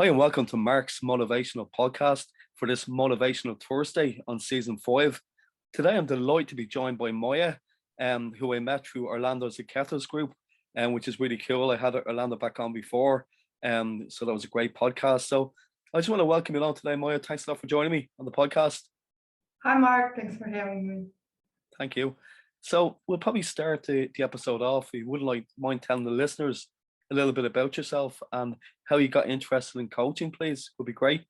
Hi and welcome to Mark's Motivational Podcast for this Motivational Thursday on Season 5. Today I'm delighted to be joined by Maya, who I met through Orlando's Iketas group, which is really cool. I had Orlando back on before, so that was a great podcast. So I just want to welcome you on today, Maya. Thanks a lot for joining me on the podcast. Hi, Mark. Thanks for having me. Thank you. So we'll probably start the episode off. If you wouldn't mind telling the listeners a little bit about yourself and how you got interested in coaching, please, would be great.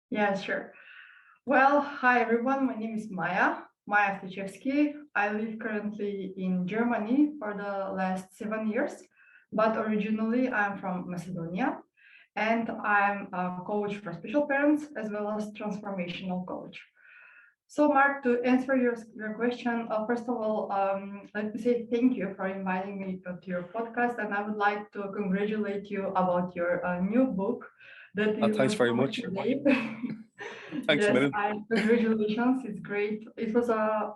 Yeah, sure. Well, hi everyone. My name is Maya Stoychevski. I live currently in Germany for the last 7 years, but originally I'm from Macedonia, and I'm a coach for special parents as well as transformational coach. So, Mark, to answer your question, first of all, let me say thank you for inviting me to your podcast, and I would like to congratulate you about your new book that you Thanks very much. today. Thanks a million. Congratulations! It's great. It was a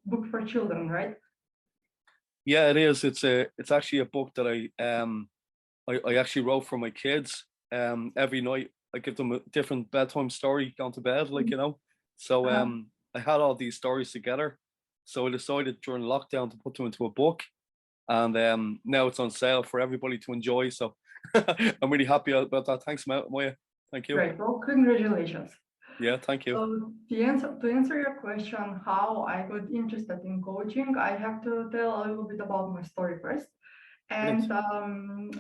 book for children, right? Yeah, it is. It's actually a book that I actually wrote for my kids. Every night I give them a different bedtime story going to bed, So I had all these stories together. So I decided during lockdown to put them into a book, and now it's on sale for everybody to enjoy. So I'm really happy about that. Thanks, Maya. Thank you. Great. Well, congratulations. Yeah, thank you. So to answer your question, how I got interested in coaching, I have to tell a little bit about my story first. And I'm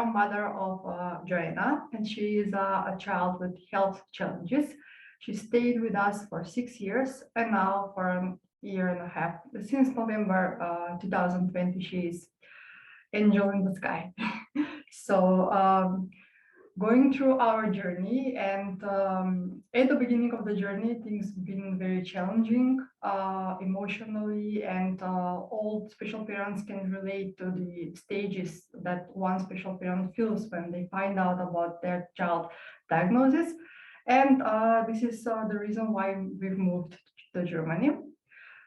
a mother of Joanna, and she is a child with health challenges. She stayed with us for 6 years, and now for a year and a half, since November 2020, she is angel in the sky. So going through our journey, and at the beginning of the journey, things been very challenging emotionally, and all special parents can relate to the stages that one special parent feels when they find out about their child diagnosis. And this is the reason why we've moved to Germany.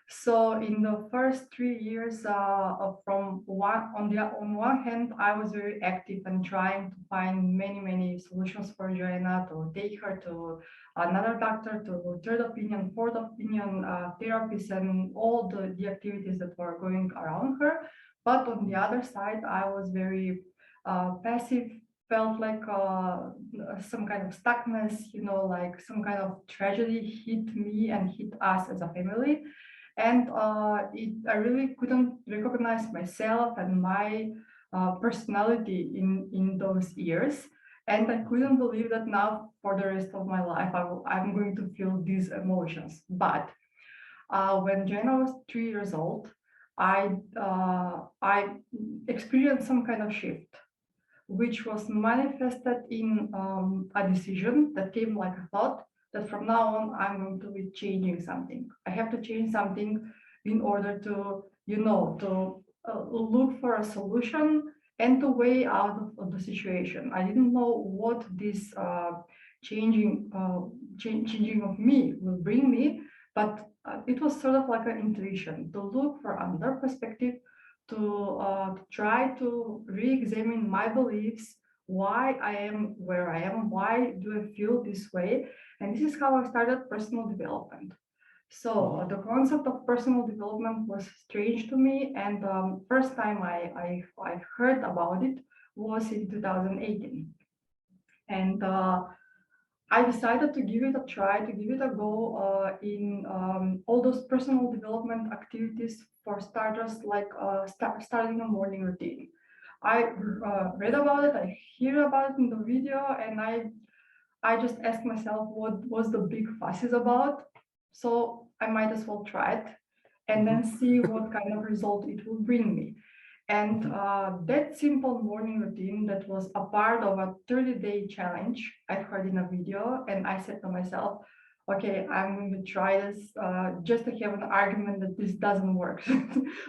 So in the first 3 years, on one hand, I was very active and trying to find many solutions for Joanna, to take her to another doctor, to third opinion, fourth opinion, therapists, and all the activities that were going around her. But on the other side, I was very passive, felt like some kind of stuckness, like some kind of tragedy hit me and hit us as a family. And I really couldn't recognize myself and my personality in those years. And I couldn't believe that now for the rest of my life, I'm going to feel these emotions. But when Jenna was 3 years old, I experienced some kind of shift, which was manifested in a decision that came like a thought that from now on, I'm going to be changing something. I have to change something in order to, look for a solution and to way out of the situation. I didn't know what this changing of me will bring me, but it was sort of like an intuition to look for another perspective, to try to re-examine my beliefs, why I am where I am, why do I feel this way. And this is how I started personal development. So the concept of personal development was strange to me, and first time I heard about it was in 2018. And I decided to give it a try, to give it a go in all those personal development activities. For starters, like starting a morning routine. I read about it, I hear about it in the video, and I just asked myself what was the big fuss is about. So I might as well try it and then see what kind of result it will bring me. And that simple morning routine that was a part of a 30-day challenge I've heard in a video, and I said to myself, okay, I'm going to try this just to have an argument that this doesn't work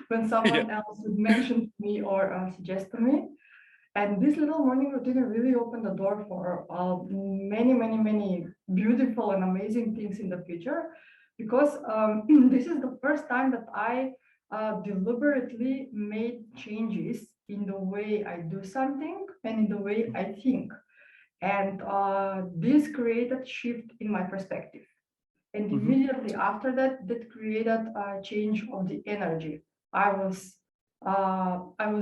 when someone else would mention to me or suggest to me. And this little morning routine really opened the door for many beautiful and amazing things in the future, because this is the first time that I deliberately made changes in the way I do something and in the way I think. And this created shift in my perspective. And immediately after that, that created a change of the energy I was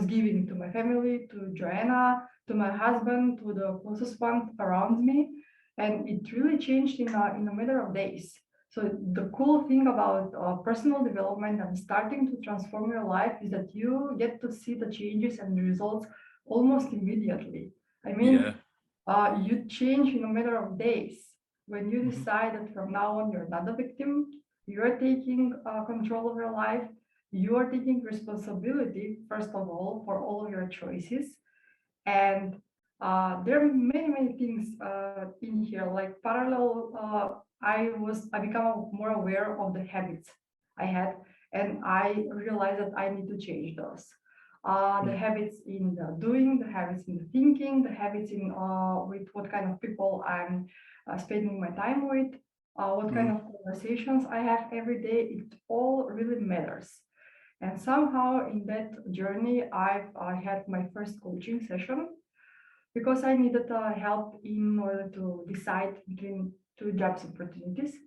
giving to my family, to Joanna, to my husband, to the closest ones around me, and it really changed in a matter of days. So the cool thing about personal development and starting to transform your life is that you get to see the changes and the results almost immediately. I mean, you change in a matter of days. When you decide that from now on you're not a victim, you're taking control of your life, you are taking responsibility, first of all, for all of your choices. And there are many, many things in here. Like parallel, I become more aware of the habits I had, and I realized that I need to change those. The habits in the doing, the habits in the thinking, the habits in with what kind of people I'm spending my time with, what kind of conversations I have every day. It all really matters. And somehow in that journey, I had my first coaching session because I needed help in order to decide between two jobs opportunities.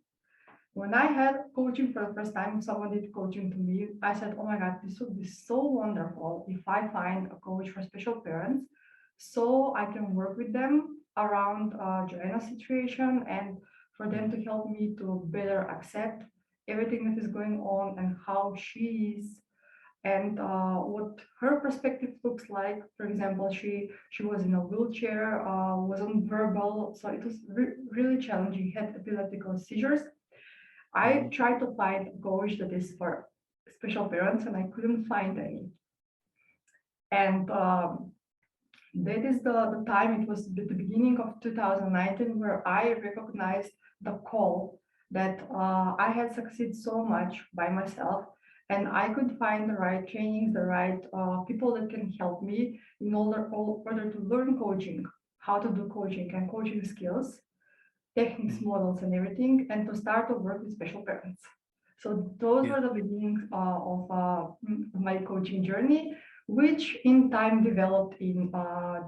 When I had coaching for the first time, someone did coaching to me. I said, oh my God, this would be so wonderful if I find a coach for special parents so I can work with them around Joanna's situation and for them to help me to better accept everything that is going on and how she is and what her perspective looks like. For example, she was in a wheelchair, wasn't verbal, so it was really challenging. Had epileptical seizures. I tried to find a coach that is for special parents, and I couldn't find any. And that is the time. It was the beginning of 2019 where I recognized the call that I had succeeded so much by myself, and I could find the right trainings, the right people that can help me in order to learn coaching, how to do coaching and coaching skills, techniques, models, and everything, and to start to work with special parents. So those were the beginnings of my coaching journey, which in time developed in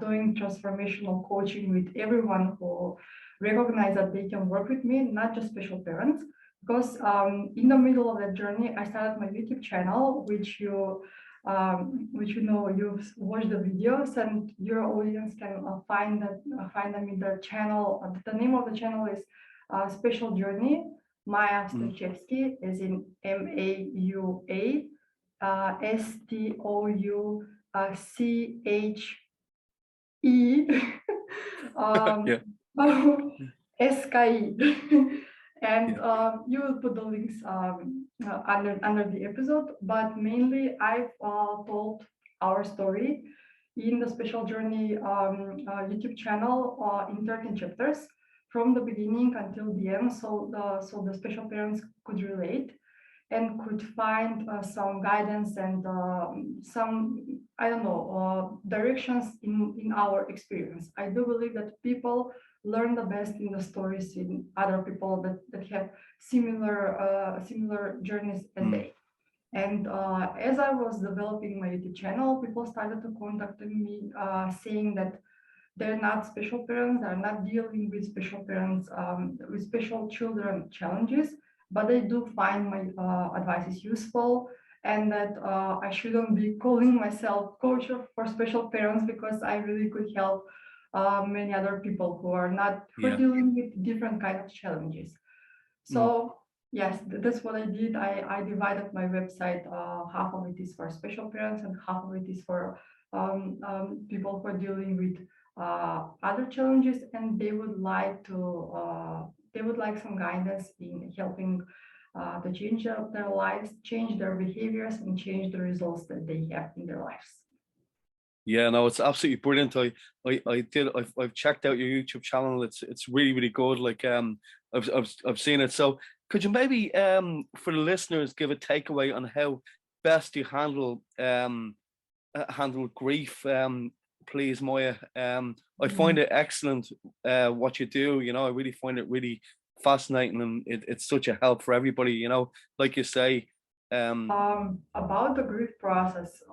doing transformational coaching with everyone who recognized that they can work with me, not just special parents. Because in the middle of that journey, I started my YouTube channel, which you know you've watched the videos and your audience can find them in the channel. The name of the channel is Special Journey. Maya Stoychevski, as in Maua Stoychevski. And you will put the links under the episode, but mainly I've told our story in the Special Journey YouTube channel in 13 chapters from the beginning until the end, so the special parents could relate and could find some guidance and some, I don't know, directions in our experience. I do believe that people learn the best in the stories in other people that have similar journeys as they. And as I was developing my YouTube channel, people started to contact me saying that they're not special parents, they're not dealing with special parents, with special children challenges, but they do find my advice is useful, and that I shouldn't be calling myself coach for special parents because I really could help many other people who are dealing with different kind of challenges. So yes, that's what I did. I divided my website. Half of it is for special parents and half of it is for people who are dealing with other challenges, and they would like some guidance in helping to change their lives, change their behaviors, and change the results that they have in their lives. Yeah, no, it's absolutely brilliant. I've checked out your YouTube channel. It's really good. Like I've seen it. So could you maybe for the listeners give a takeaway on how best you handle grief, please, Moya? I find it excellent what you do. You know, I really find it really fascinating, and it's such a help for everybody. You know, like you say. About the grief process,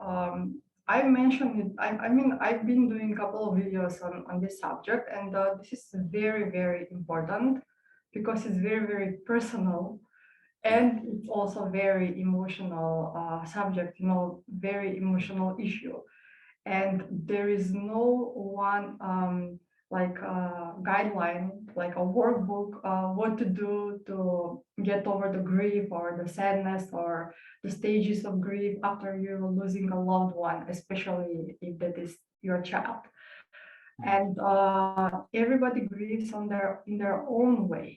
I mentioned it. I mean, I've been doing a couple of videos on this subject, and this is very, very important because it's very, very personal, Yeah. and it's also very emotional subject, very emotional issue. And there is no one like guideline, like a workbook, what to do to get over the grief or the sadness or the stages of grief after you're losing a loved one, especially if that is your child. Mm. And everybody grieves on their in their own way.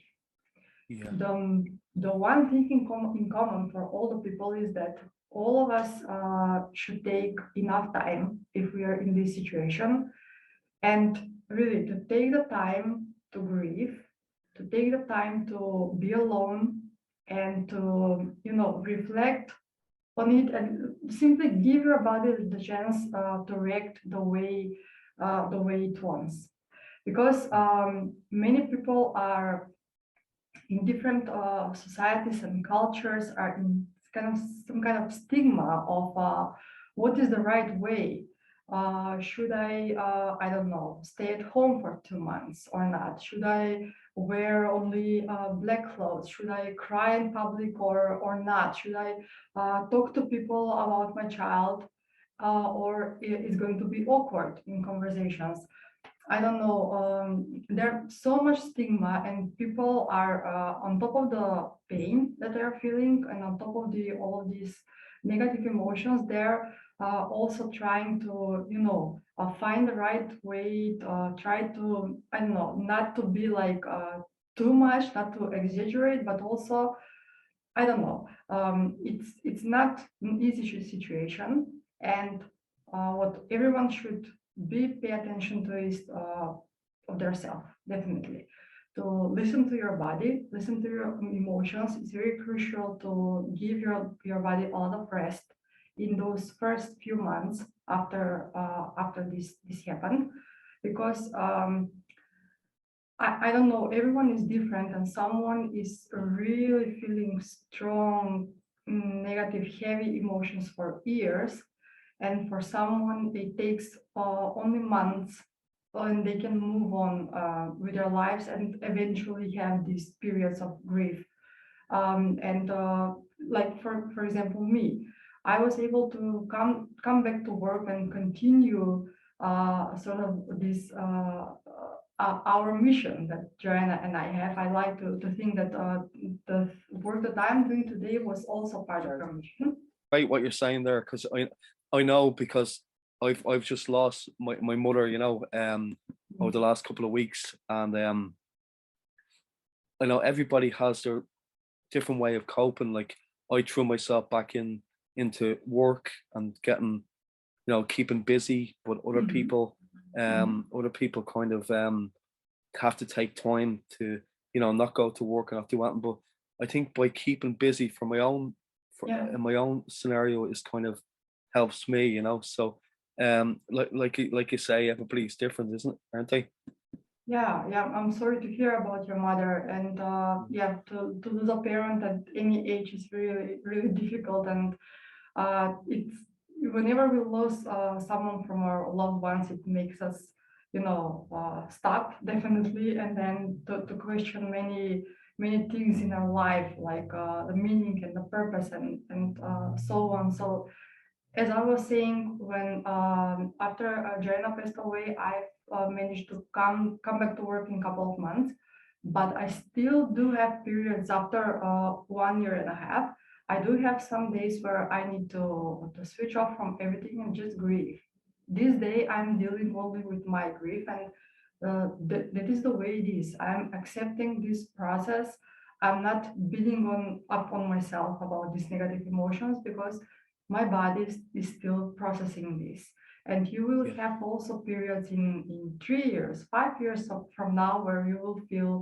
Yeah. The one thing in common for all the people is that all of us should take enough time if we are in this situation, and really to take the time to grieve, to take the time to be alone, and to reflect on it, and simply give your body the chance to react the way it wants. Because many people are in different societies and cultures are in kind of some kind of stigma of what is the right way. Should I don't know, stay at home for 2 months or not? Should I wear only black clothes? Should I cry in public or not? Should I talk to people about my child, or it's going to be awkward in conversations? I don't know. There's so much stigma, and people are on top of the pain that they're feeling, and on top of the all of these negative emotions, they're also trying to, find the right way. Try to, I don't know, not to be like too much, not to exaggerate, but also, I don't know. It's not an easy situation, and what everyone should be pay attention to is of their self, definitely. To listen to your body, listen to your emotions. It's very crucial to give your body a lot of rest in those first few months after this happened, because I don't know, everyone is different, and someone is really feeling strong, negative, heavy emotions for years. And for someone, it takes only months, and they can move on with their lives and eventually have these periods of grief. And like for example, me, I was able to come back to work and continue sort of this our mission that Joanna and I have. I like to think that the work that I'm doing today was also part of Yeah. our mission. Right, what you're saying there, because I know, because I've just lost my mother, over the last couple of weeks, and I know everybody has their different way of coping. Like, I threw myself back into work and getting, keeping busy, but Mhm. other people kind of have to take time to, not go to work and not do anything. But I think by keeping busy for my own, Yeah. in my own scenario, is kind of helps me, So like you say, everybody's different, isn't it? Aren't they? Yeah, yeah, I'm sorry to hear about your mother, and yeah, to lose a parent at any age is really, really difficult. And it's whenever we lose someone from our loved ones, it makes us, stop definitely, and then to question many things in our life, like the meaning and the purpose, and so on. So as I was saying, when after Joanna passed away, I managed to come back to work in a couple of months, but I still do have periods after 1 year and a half. I do have some days where I need to switch off from everything and just grieve. This day I'm dealing only with my grief, and that is the way it is. I'm accepting this process. I'm not beating up on myself about these negative emotions, because my body is still processing this. And you will Yeah. have also periods in 3 years, 5 years from now, where you will feel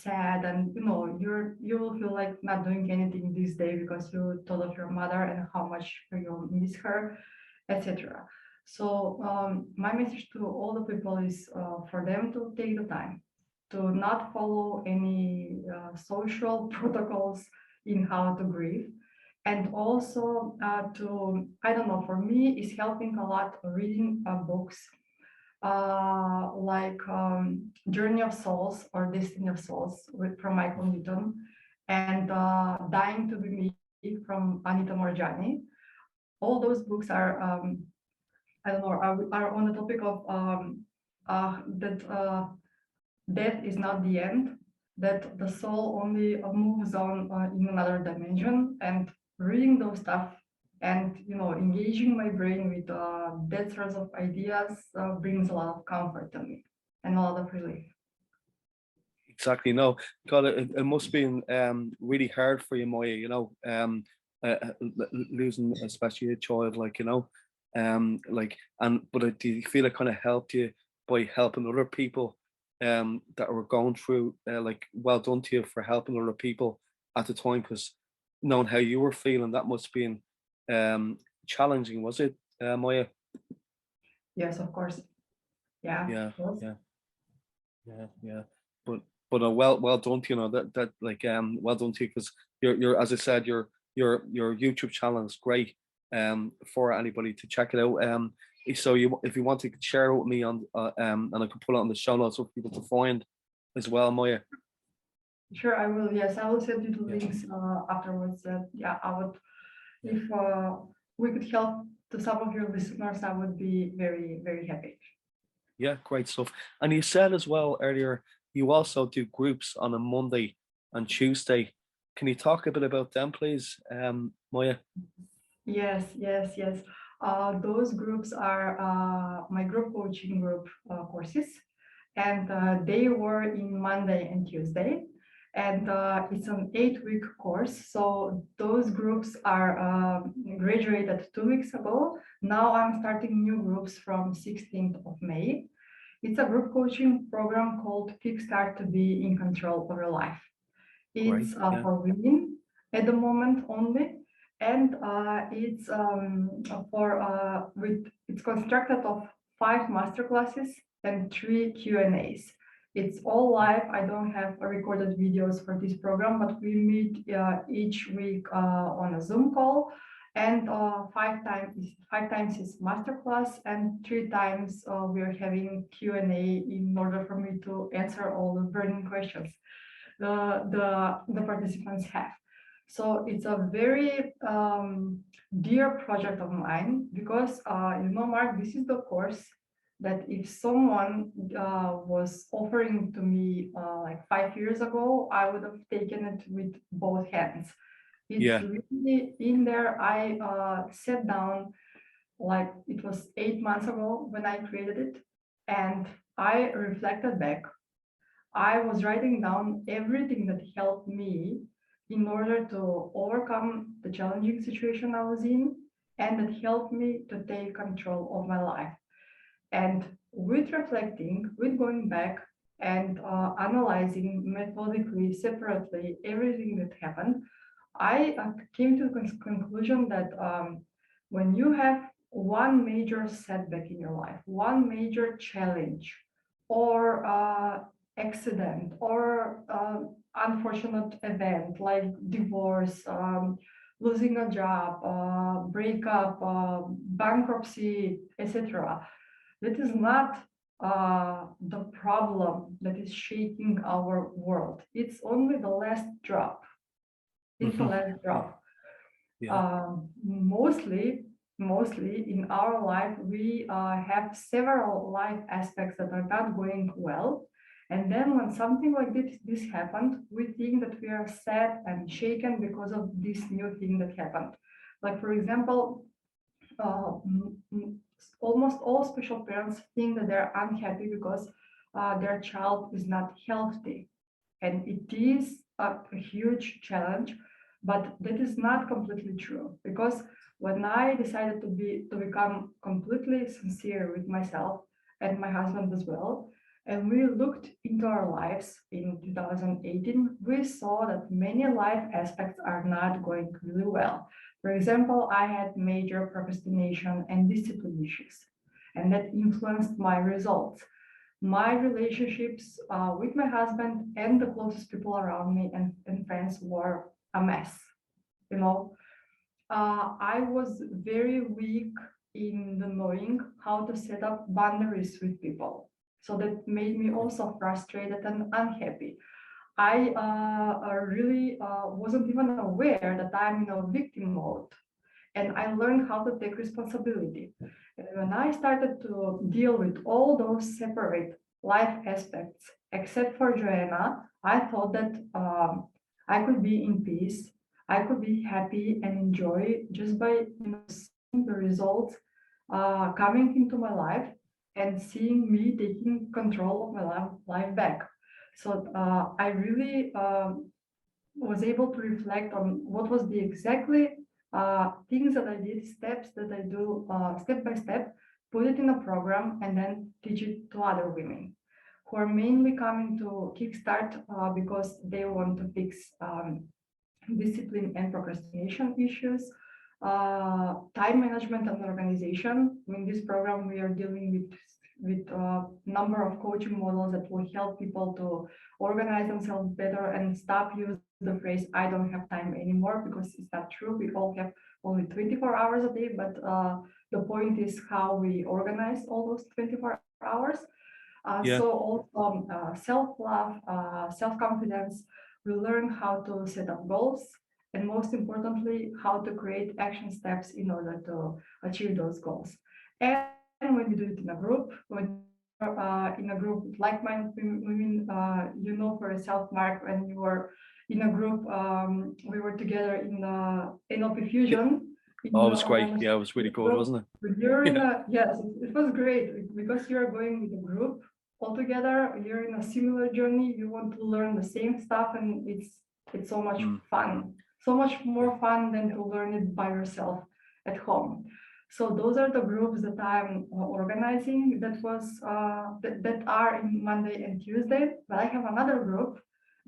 sad, and you will feel like not doing anything this day because you thought of your mother and how much you miss her, etc. So my message to all the people is for them to take the time to not follow any social protocols in how to grieve, And also I don't know, for me, is helping a lot reading books like Journey of Souls or Destiny of Souls from Michael Newton, and Dying to Be Me from Anita Morjani. All those books are, I don't know, are on the topic of that death is not the end, that the soul only moves on in another dimension. And reading those stuff and engaging my brain with that sorts of ideas brings a lot of comfort to me and a lot of relief. Exactly. No, God, it must be really hard for you, Moya. Losing especially a child, but do you feel it kind of helped you by helping other people, that were going through, well done to you for helping other people at the time, because knowing how you were feeling, that must be challenging, was it, Moya? Yes, of course. Yeah, Yeah, it was. yeah. Yeah. But well done to you, know well done to you, because you're as I said, your YouTube channel is great for anybody to check it out. So if you want to share it with me on and I can put it on the show notes for people to find as well, Maya. Sure, I will. Yes, I will send you the Yeah, links afterwards. Yeah, I would. yeah. If we could help to some of your listeners, I would be very, very happy. Yeah, great stuff. And you said as well earlier, you also do groups on a Monday and Tuesday. Can you talk a bit about them, please, Maya? Yes, yes, yes. Those groups are my group coaching group courses, and they were in Monday and Tuesday, and it's an 8-week course. So those groups are graduated 2 weeks ago. Now I'm starting new groups from 16th of May. It's a group coaching program called Kickstart to be in control of your life. Great. It's Yeah. for women at the moment only, and it's for with it's constructed of 5 masterclasses and 3 Q&As. It's all live. I don't have recorded videos for this program, but we meet each week on a Zoom call, and 5 times is masterclass, and 3 times we are having Q&A in order for me to answer all the burning questions the participants have. So it's a very dear project of mine because Mark, this is the course that if someone was offering to me like 5 years ago, I would have taken it with both hands. It's Yeah. really in there. I sat down, like it was 8 months ago when I created it, and I reflected back. I was writing down everything that helped me in order to overcome the challenging situation I was in, and that helped me to take control of my life. And with reflecting, with going back and analyzing methodically, separately, everything that happened, I came to the conclusion that when you have one major setback in your life, one major challenge, or accident, or unfortunate event like divorce, losing a job, breakup, bankruptcy, etc., that is not the problem that is shaking our world. It's only the last drop. It's the Hmm. last drop. Yeah. Mostly in our life, we have several life aspects that are not going well. And then when something like this happened, we think that we are sad and shaken because of this new thing that happened. Like, for example, uh, almost all special parents think that they're unhappy because their child is not healthy. And it is a huge challenge, but that is not completely true, because when I decided to become completely sincere with myself and my husband as well, and we looked into our lives in 2018, we saw that many life aspects are not going really well. For example, I had major procrastination and discipline issues, and that influenced my results. My relationships with my husband and the closest people around me and friends were a mess, you know. I was very weak in the knowing how to set up boundaries with people. So that made me also frustrated and unhappy. I really wasn't even aware that I'm in a victim mode, and I learned how to take responsibility. And when I started to deal with all those separate life aspects, except for Joanna, I thought that I could be in peace, I could be happy and enjoy just by seeing the results coming into my life and seeing me taking control of my life back. So I really was able to reflect on what was the exactly things that I did, steps that I do step by step, put it in a program, and then teach it to other women who are mainly coming to Kickstart because they want to fix discipline and procrastination issues, time management and organization. In this program, we are dealing with a number of coaching models that will help people to organize themselves better and stop using the phrase "I don't have time anymore," because it's not true. We all have only 24 hours a day, but the point is how we organize all those 24 hours. Yeah. So also self-love, self-confidence. We learn how to set up goals, and most importantly, how to create action steps in order to achieve those goals. And when we do it in a group, when in a group with like-minded women, for yourself, Mark, when you were in a group, we were together in NLP Fusion. Oh, In it was great. Yeah, it was really good, group, wasn't you're it? in a yes, it was great because you're going with a group all together. You're in a similar journey. You want to learn the same stuff, and it's so much Yeah. Mm. fun. So much more fun than to learn it by yourself at home. So those are the groups that I'm organizing. That are in Monday and Tuesday. But I have another group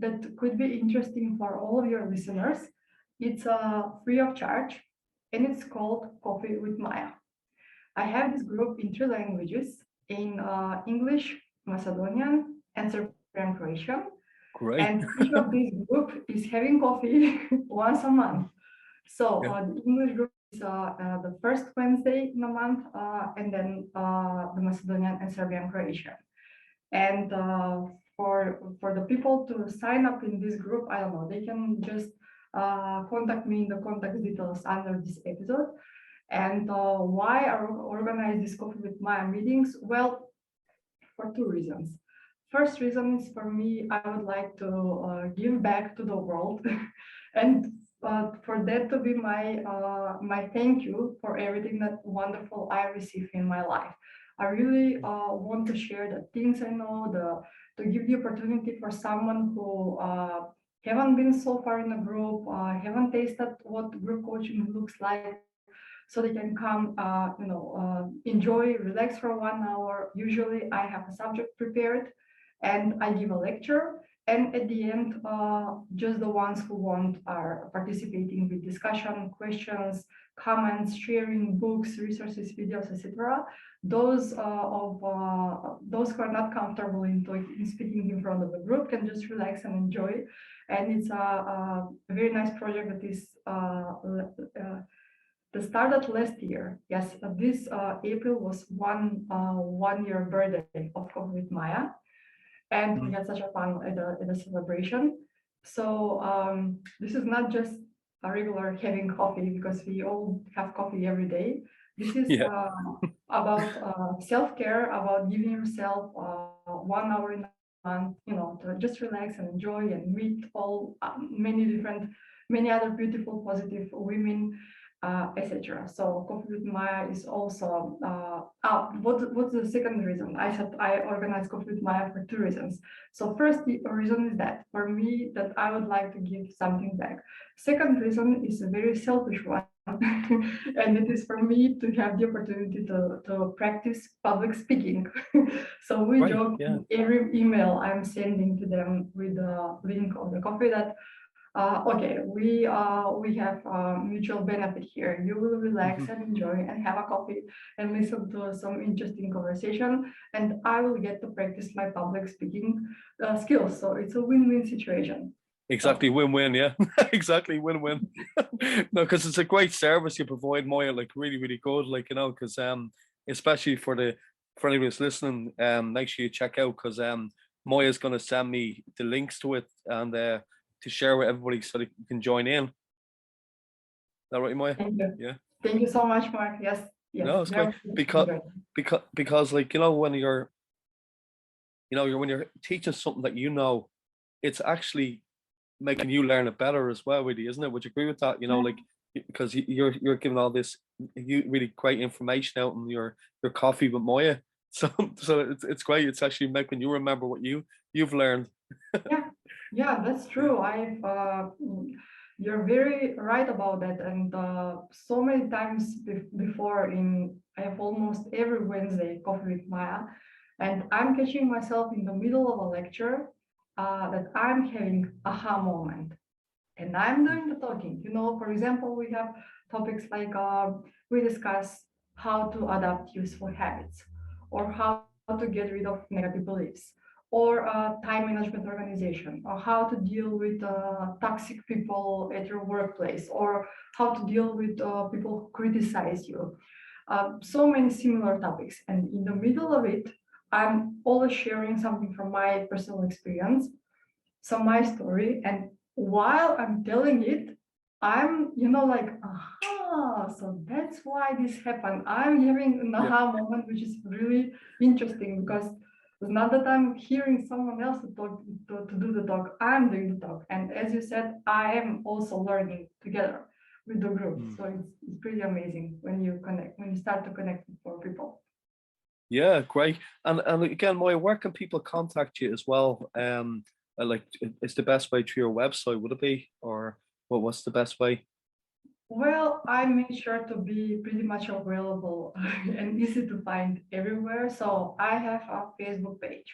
that could be interesting for all of your listeners. It's free of charge, and it's called Coffee with Maya. I have this group in three languages, in English, Macedonian, and Serbian Croatian. Great. And each of these group is having coffee once a month. So Yeah. the English group is the first Wednesday in a month, and then the Macedonian and Serbian Croatian. And for the people to sign up in this group, I don't know, they can just contact me in the contact details under this episode. And why I organize this Coffee with Maya meetings? Well, for two reasons. First reason is for me, I would like to give back to the world, and for that to be my thank you for everything that wonderful I receive in my life. I really want to share the things I know, to give the opportunity for someone who haven't been so far in a group, haven't tasted what group coaching looks like, so they can come, enjoy, relax for 1 hour. Usually I have a subject prepared and I give a lecture. And at the end, just the ones who want are participating with discussion, questions, comments, sharing books, resources, videos, etc. Those who are not comfortable in speaking in front of the group can just relax and enjoy. And it's a very nice project that is that started last year. Yes, this April was 1 year birthday of Coffee with Maya, and we Mm. had such a fun at the celebration. So this is not just a regular having coffee because we all have coffee every day. This is Yeah. about self-care, about giving yourself 1 hour in a month, to just relax and enjoy and meet all many other beautiful, positive women, etc. So Coffee with Maya is also what's the second reason? I said I organized Coffee with Maya for two reasons. So first, the reason is that for me that I would like to give something back. Second reason is a very selfish one. And it is for me to have the opportunity to practice public speaking. So we Right. joke Yeah. in every email I'm sending to them with the link of the coffee that okay, we have mutual benefit here. You will relax Mhm. and enjoy and have a coffee and listen to some interesting conversation, and I will get to practice my public speaking skills. So it's a win-win situation. Exactly, So win-win, yeah. Exactly, win-win. No, because it's a great service you provide, Moya, like really, really good, like because especially for anyone who's listening, make sure you check out because Moya's gonna send me the links to it and to share with everybody so they can join in. Is that right, Moya? thank you. Yeah. Thank you so much, Mark. Yes, yes, No, it's great very because enjoyed. because like when you're when you're teaching something that it's actually making you learn it better as well, really, isn't it? Would you agree with that? Yeah, Like because you're giving all this you really great information out in your coffee with Moya. So it's great. It's actually making you remember what you've learned. yeah, yeah, that's Yeah. true. You're very right about that. And so many times before, I have almost every Wednesday coffee with Maya, and I'm catching myself in the middle of a lecture that I'm having aha moment. And I'm doing the talking. For example, we have topics like we discuss how to adapt useful habits, or how to get rid of negative beliefs, or time management organization, or how to deal with toxic people at your workplace, or how to deal with people who criticize you. So many similar topics. And in the middle of it, I'm always sharing something from my personal experience, so my story, and while I'm telling it, I'm like, aha, so that's why this happened. I'm having an Yeah. aha moment, which is really interesting, because it's not that I'm hearing someone else to talk, to do the talk. I'm doing the talk, and as you said, I am also learning together with the group. Mm. So it's pretty amazing when you start to connect with more people. Yeah, great. And again, Moya, where can people contact you as well? Like, it's the best way through your website, would it be, or what's the best way? Well, I make sure to be pretty much available and easy to find everywhere. So I have a Facebook page,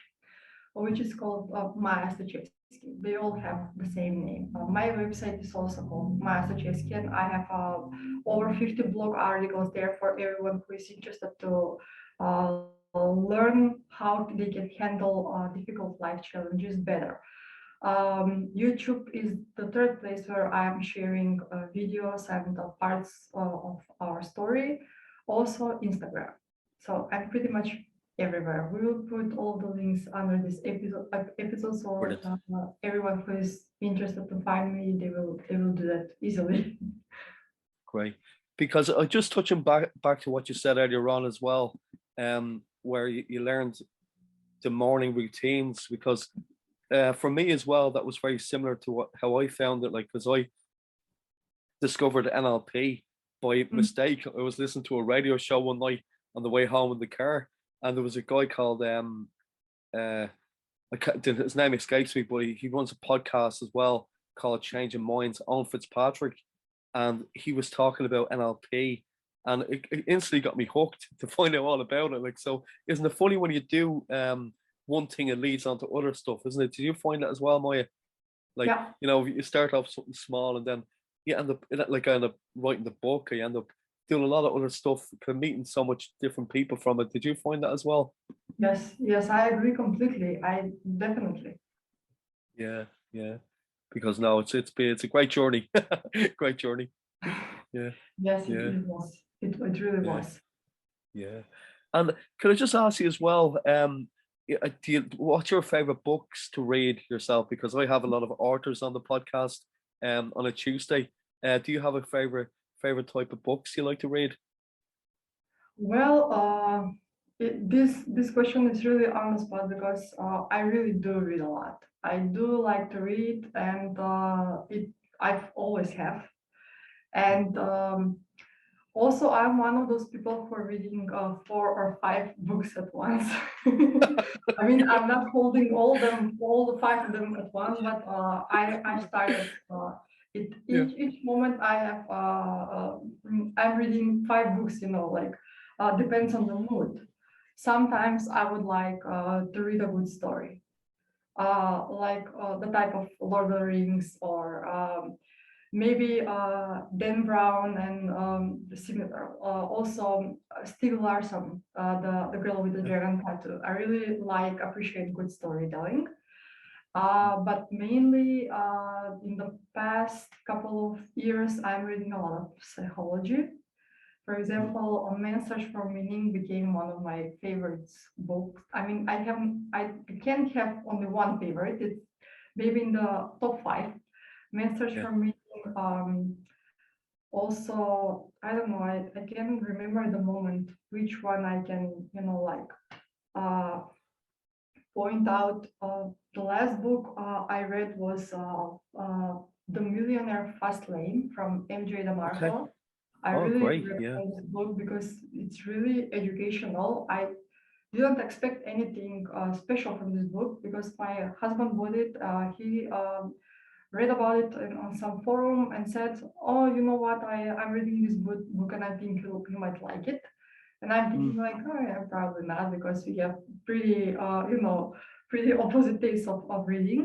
which is called Maya Stoychevski. They all have the same name. My website is also called Maya Stoychevski, and I have over 50 blog articles there for everyone who is interested to learn how they can handle difficult life challenges better. YouTube is the third place where I'm sharing videos and parts of our story. Also Instagram. So I'm pretty much everywhere. We will put all the links under this episode, so Brilliant. everyone who is interested to find me, they will do that easily. Great. Because just touching back to what you said earlier on as well, where you learned the morning routines, because for me as well, that was very similar to how I found it. Like, because I discovered NLP by Mm, mistake. I was listening to a radio show one night on the way home in the car, and there was a guy called uh his name escapes me, but he runs a podcast as well called Changing Minds, Owen Fitzpatrick, and he was talking about NLP, and it instantly got me hooked to find out all about it. Like, so isn't it funny when you do one thing, it leads on to other stuff, isn't it? Did you find that as well, Maya? Like, yeah. you start off something small and then you end up like I end up writing the book, I end up doing a lot of other stuff, meeting so much different people from it. Did you find that as well? Yes, yes, I agree completely. I definitely. Yeah, yeah. Because no, it's a great journey. Great journey. Yeah, Yes, yeah, it was. It really yeah, was. yeah. And can I just ask you as well, what's your favorite books to read yourself? Because I have a lot of authors on the podcast on a Tuesday. Do you have a favorite type of books you like to read? Well, this question is really on the spot, because I really do read a lot. I do like to read, and I've always have. And also, I'm one of those people who are reading 4 or 5 books at once. I mean, I'm not holding all the 5 of them at once, but I started it Yeah. each moment I have I'm reading 5 books. Like depends on the mood. Sometimes I would like to read a good story, like the type of Lord of the Rings, or maybe Dan Brown, and similar. Also, Stieg Larsson, the girl with the Yeah. dragon tattoo. I really appreciate good storytelling. But mainly in the past couple of years, I'm reading a lot of psychology. For Mm. example, A Man's Search for Meaning became one of my favorites books. I mean, I can't have only one favorite. It's maybe in the top five. Man's Search Yeah. for Meaning. Also, I don't know. I can't remember the moment which one I can, like uh, point out. The last book I read was The Millionaire Fast Lane from MJ Okay. DeMarco. I Oh, really great. Yeah. recommend this book because it's really educational. I didn't expect anything special from this book because my husband bought it. He read about it on some forum and said, "Oh, you know what? I'm reading this book and I think you might like it." And I'm Mm. thinking like, oh yeah, probably not because we have pretty, pretty opposite tastes of reading.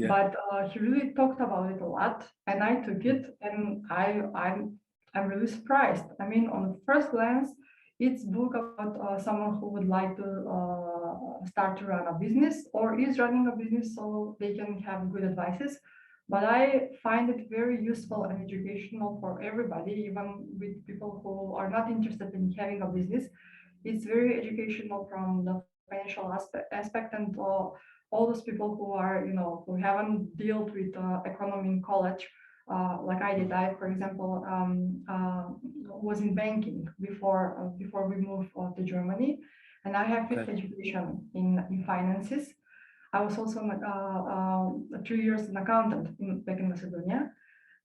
Yeah. But he really talked about it a lot, and I took Mm. it, and I'm really surprised. I mean, on the first glance, it's book about someone who would like to start to run a business or is running a business, so they can have good advices. But I find it very useful and educational for everybody, even with people who are not interested in having a business. It's very educational from the financial aspect and all those people who are, who haven't dealt with economy in college, like I did. Mm. I, for example, was in banking before we moved to Germany, and I have Okay. education in finances. I was also 3 years an accountant back in Macedonia.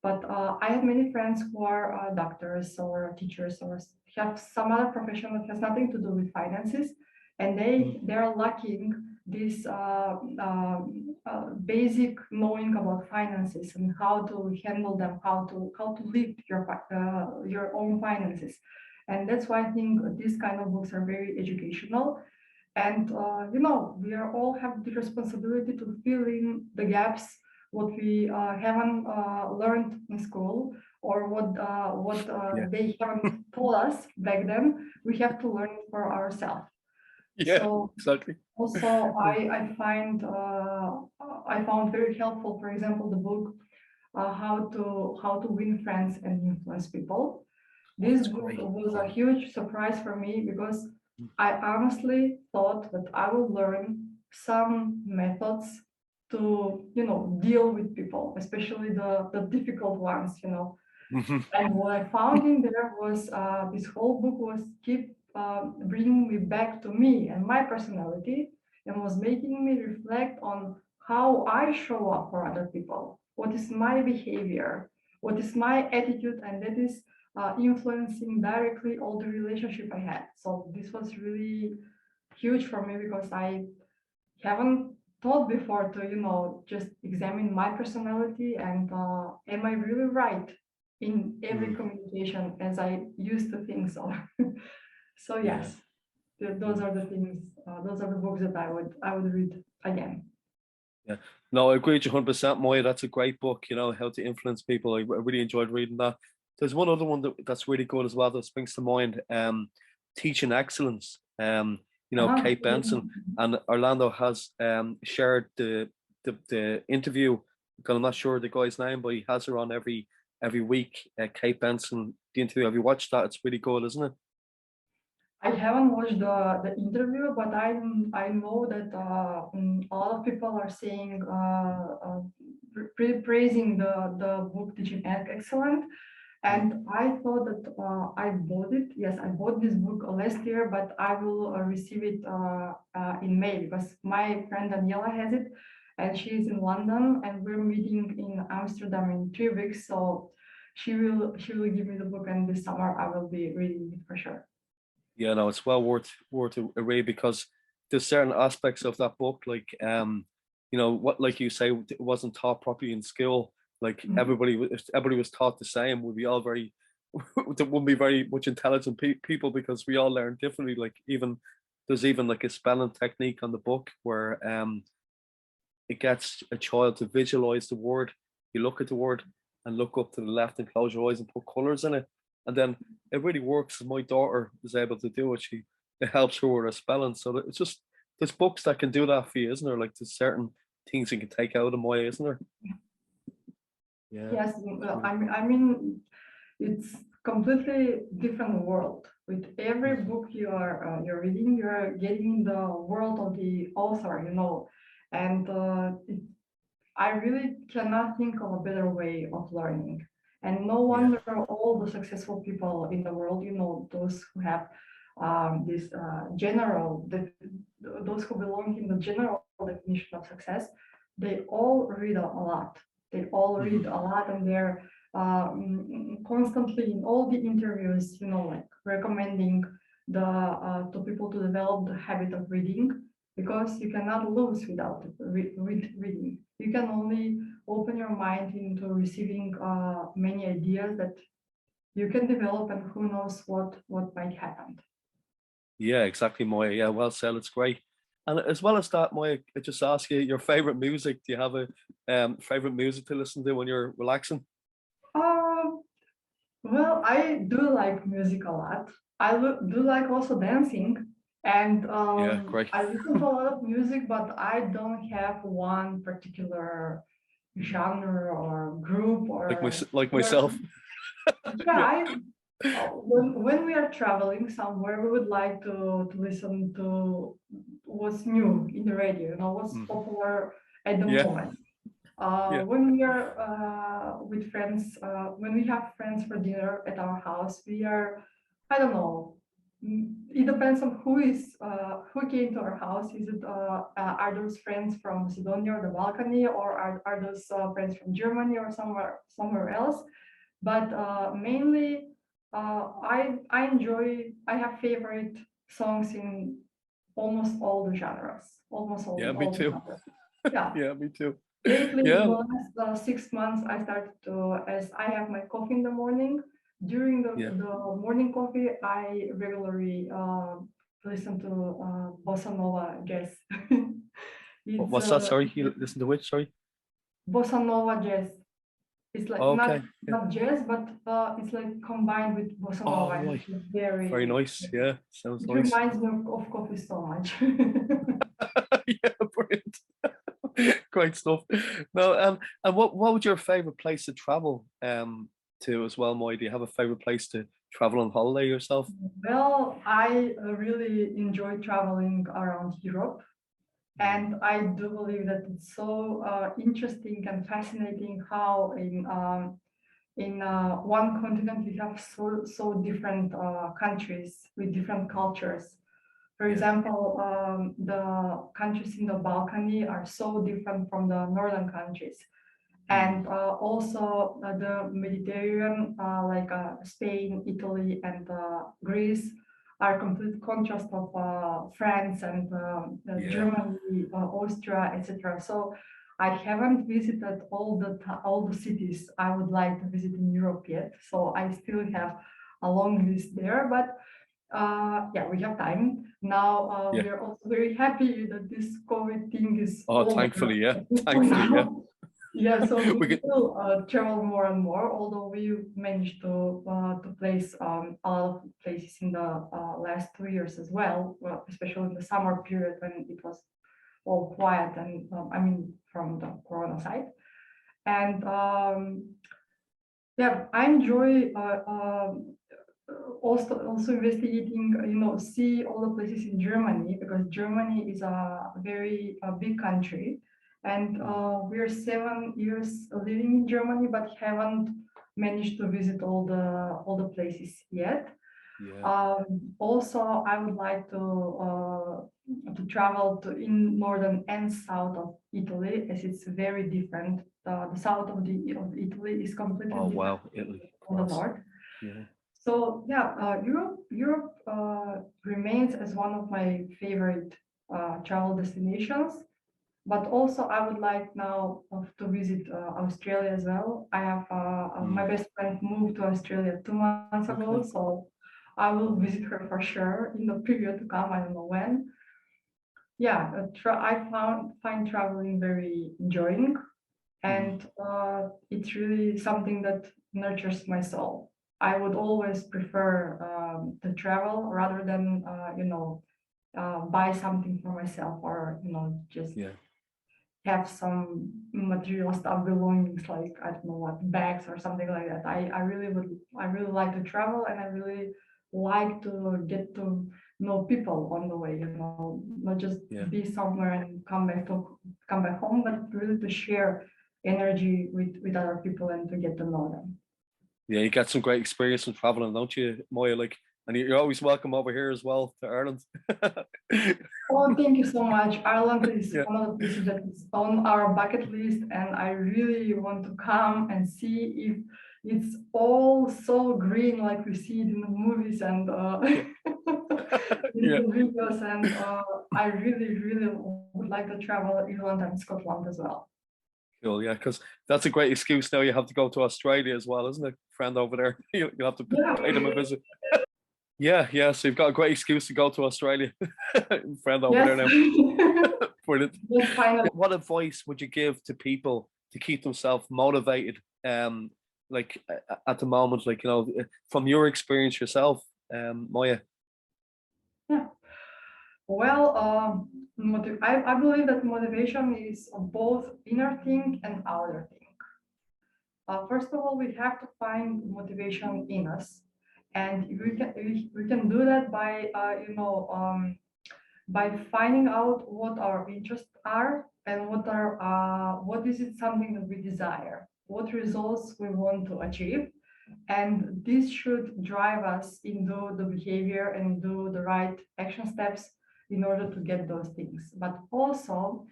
But I have many friends who are doctors or teachers or have some other profession that has nothing to do with finances, and Mm. they are lacking this basic knowing about finances and how to handle them, how to lead your own finances, and that's why I think these kind of books are very educational. And we are all have the responsibility to fill in the gaps what we haven't learned in school or what Yeah. they haven't told us back then. We have to learn it for ourselves. Yeah. So Exactly. also I found very helpful, for example, the book how to win friends and influence people. Oh, This that's book great. was a Yeah. huge surprise for me because Mm. I honestly thought that I will learn some methods to, deal with people, especially the difficult ones. Mhm. And what I found in there was this whole book was keep bringing me back to me and my personality, and was making me reflect on how I show up for other people. What is my behavior? What is my attitude? And that is influencing directly all the relationship I had. So this was really huge for me because I haven't thought before to just examine my personality and am I really right in every Mm. communication as I used to think so. So Yeah. yes, those Mm. are the things, those are the books that I would read again. Yeah. No, I agree with you 100%, Moya. That's a great book, How to Influence People. I really enjoyed reading that. There's one other one that's really good as well that springs to mind. Teaching Excellence. Uh-huh. Kate Benson and Orlando has shared the interview. I'm not sure the guy's name, but he has her on every week. Kate Benson, the interview. Have you watched that? It's really good, isn't it? I haven't watched the interview, but I know that a lot of people are saying praising the book Teaching Excellent. Mm. And I thought that I bought it. Yes, I bought this book last year, but I will receive it in May because my friend Daniela has it, and she is in London, and we're meeting in Amsterdam in 3 weeks. So she will give me the book, and this summer I will be reading it for sure. Yeah, no, it's well worth a read because there's certain aspects of that book, like what like you say, it wasn't taught properly in school. Like Mhm. if everybody was taught the same, we'd be all very there wouldn't be very much intelligent people because we all learn differently. Like even there's even like a spelling technique on the book where it gets a child to visualize the word. You look at the word and look up to the left and close your eyes and put colors in it. And then it really works. My daughter is able to do it. It helps her with her spelling. So it's just there's books that can do that for you, isn't there? Like there's certain things you can take out of them, isn't there? Yeah. Yes, well, I mean, it's completely different world. With every Mhm. book you're reading, you're getting the world of the author, and I really cannot think of a better way of learning. And no Yeah. wonder all the successful people in the world, those who have this those who belong in the general definition of success, they all read a lot. They all read Mhm. a lot, and they're constantly in all the interviews, like recommending to people to develop the habit of reading, because you cannot lose without reading. You can only open your mind into receiving many ideas that you can develop, and who knows what might happen. Yeah, exactly, Moya. Yeah, well said. It's great. And as well as that, Moya, I just ask you your favorite music. Do you have a favorite music to listen to when you're relaxing? Um, well, I do like music a lot. Do like also dancing, and Yeah, great. I listen to a lot of music, but I don't have one particular genre or group or Like myself. person. Yeah, Yeah. when we are traveling somewhere, we would like to listen to what's new in the radio, what's Mhm. popular at the Yeah. moment. Yeah. When we are with friends, when we have friends for dinner at our house, we are, I don't know. It depends on who came to our house. Is it are those friends from Macedonia or the Balkany, or are those friends from Germany or somewhere else? But mainly, I have favorite songs in almost all the genres, almost Yeah, me all the too. genres. Yeah. Yeah, me too. Lately, in Yeah. the last 6 months, I started to, as I have my coffee in the morning. During Yeah. the morning coffee, I regularly listen to bossa nova jazz. It's What's that? Sorry, you listen to which? Sorry. bossa nova jazz. It's like not Okay. Yeah. not jazz, but it's like combined with bossa Oh, nova, and right. it's Very very. nice. Yeah, sounds It nice. reminds me of coffee so much. Yeah, brilliant. Great stuff. No, and what would your favorite place to travel to as well, Moy? Do you have a favorite place to travel on holiday yourself? Well, I really enjoy traveling around Europe. Mm. And I do believe that it's so interesting and fascinating how in one continent we have so different countries with different cultures. For Yeah. example, the countries in the Balkany are so different from the northern countries, Mm. and also the Mediterranean, like Spain, Italy, and Greece, are complete contrast of France and Yeah. Germany, Austria, etc. So I haven't visited all the cities I would like to visit in Europe yet. So I still have a long list there, but yeah, we have time now. Yeah. We are also very happy that this COVID thing is Oh, over, thankfully, yeah. at least for Thankfully, yeah. now. Yeah, so we We could. will travel more and more, although we managed to place a lot of places in the last 2 years as well, especially in the summer period when it was all quiet, and I mean from the Corona side. And yeah, I enjoy also investigating, see all the places in Germany, because Germany is a very big country, and Mm. we're 7 years living in Germany, but haven't managed to visit all the places yet. Yeah. Also, I would like to travel to in northern and south of Italy, as it's very different. The south of Italy is completely Oh, different wow. Italy. from the Class. north. Yeah. So yeah, Europe remains as one of my favorite travel destinations. But also, I would like now to visit Australia as well. I have my Mm. best friend moved to Australia 2 months ago, Okay. so I will visit her for sure in the period to come. I don't know when. Yeah, I find traveling very enjoying, Mm. and it's really something that nurtures my soul. I would always prefer to travel rather than buy something for myself, or just Yeah. have some material stuff, belongings, like, I don't know what, bags or something like that. I really like to travel, and I really like to get to know people on the way, not just Yeah. be somewhere and come back home, but really to share energy with other people and to get to know them. Yeah, you get some great experience from traveling, don't you, Moya? Like, and you're always welcome over here as well to Ireland. Oh, thank you so much. Ireland is Yeah, one of the places that is on our bucket list, and I really want to come and see if it's all so green like we see it in the movies and yeah, in yeah. the videos. And I really, really would like to travel Ireland and Scotland as well. Cool, yeah, because that's a great excuse now. You have to go to Australia as well, isn't it? Friend over there, you have to Yeah, pay them a visit. Yeah, yeah. So you've got a great excuse to go to Australia. Friend over there yes, now. Brilliant. yes, finally. What advice would you give to people to keep themselves motivated? Like at the moment, like from your experience yourself, Maya. Yeah. Well, I believe that motivation is both inner thing and outer thing. First of all, we have to find motivation in us, and we can do that by by finding out what our interests are and what is it something that we desire, what results we want to achieve, and this should drive us into the behavior and do the right action steps in order to get those things. But also,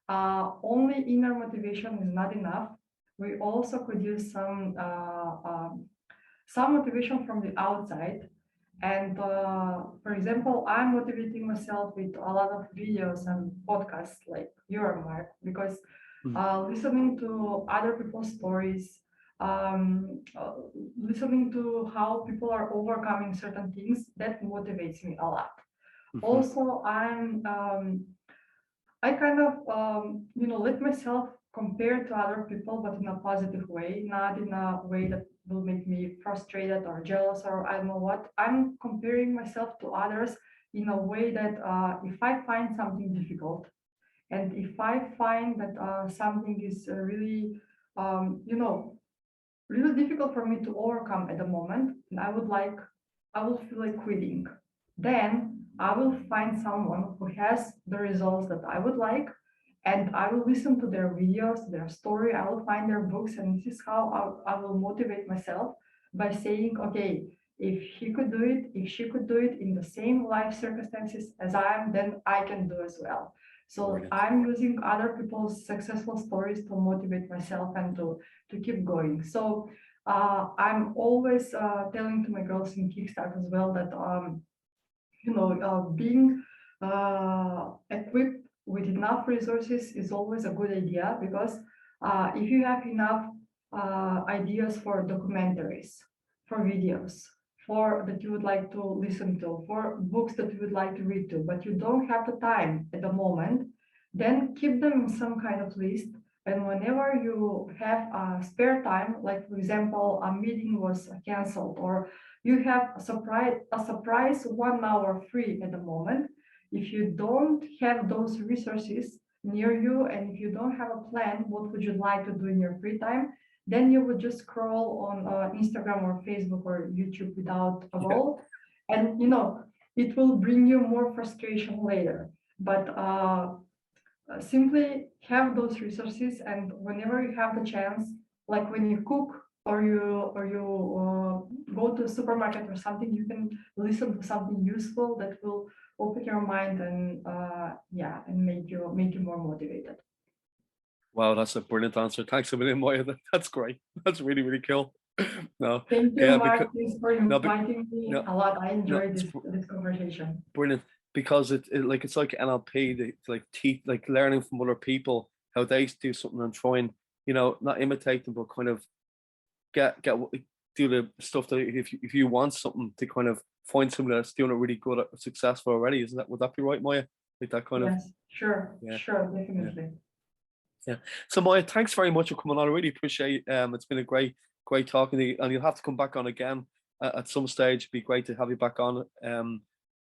only inner motivation is not enough. We also could use some motivation from the outside. And for example, I'm motivating myself with a lot of videos and podcasts like your, Mark, because Mm. listening to other people's stories, um, uh, listening to how people are overcoming certain things, that motivates me a lot. Mhm. Also, I kind of, let myself compare to other people, but in a positive way, not in a way that will make me frustrated or jealous or I don't know what. I'm comparing myself to others in a way that if I find something difficult, and if I find that something is really, really difficult for me to overcome at the moment, and I will feel like quitting. Then I will find someone who has the results that I would like, and I will listen to their videos, their story. I will find their books, and this is how I will motivate myself by saying, okay, if he could do it, if she could do it in the same life circumstances as I am, then I can do as well. So Brilliant. I'm using other people's successful stories to motivate myself and to keep going. So I'm always telling to my girls in Kickstart as well that being equipped with enough resources is always a good idea, because if you have enough ideas for documentaries, for videos, for that you would like to listen to, for books that you would like to read to, but you don't have the time at the moment, then keep them in some kind of list. And whenever you have spare time, like for example, a meeting was canceled, or you have a surprise 1 hour free at the moment. If you don't have those resources near you, and if you don't have a plan, what would you like to do in your free time? Then you would just scroll on Instagram or Facebook or YouTube without a Yeah. goal, and it will bring you more frustration later. But simply have those resources, and whenever you have the chance, like when you cook or you go to a supermarket or something, you can listen to something useful that will open your mind and and make you more motivated. Wow, that's a brilliant answer. Thanks a million, Moya. That's great. That's really, really cool. No, Thank you, yeah, because Mark. Thanks for no, but inviting me no, a lot. I no, enjoyed this conversation. brilliant because it's like NLP, like teach, like learning from other people how they do something and try and not imitate them, but kind of get do the stuff that if you want something to kind of find someone that's doing it really good, successful already, isn't that? Would that be right, Maya? Like that kind of Yes, sure, yeah, sure, yeah, definitely. yeah. So Maya, thanks very much for coming on. I really appreciate. It's been a great talking to you, and you'll have to come back on again at some stage. It'd be great to have you back on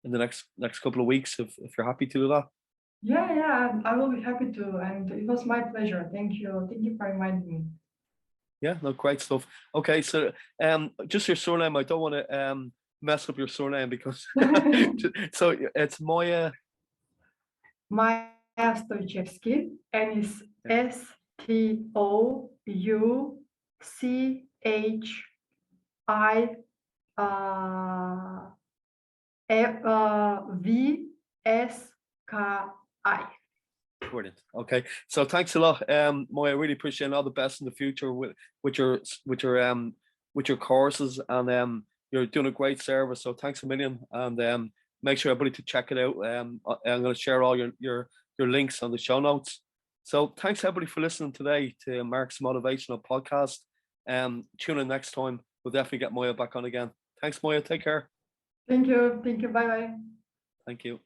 in the next couple of weeks if you're happy to do that. Yeah, I will be happy to. And it was my pleasure. Thank you. Thank you for reminding me. Yeah, no, great stuff. Okay, so just your surname. I don't want to mess up your surname because so it's Moya. Maya Stoychevski, and it's Stoychhi VSKI. Brilliant. Okay, so thanks a lot, Moya. I really appreciate it. All the best in the future with your with your with your courses, and you're doing a great service. So thanks a million, and make sure everybody to check it out. I'm going to share all your links on the show notes. So thanks everybody for listening today to Mark's Motivational Podcast. Tune in next time. We'll definitely get Moya back on again. Thanks, Moya. Take care. Thank you. Thank you. Bye bye. Thank you.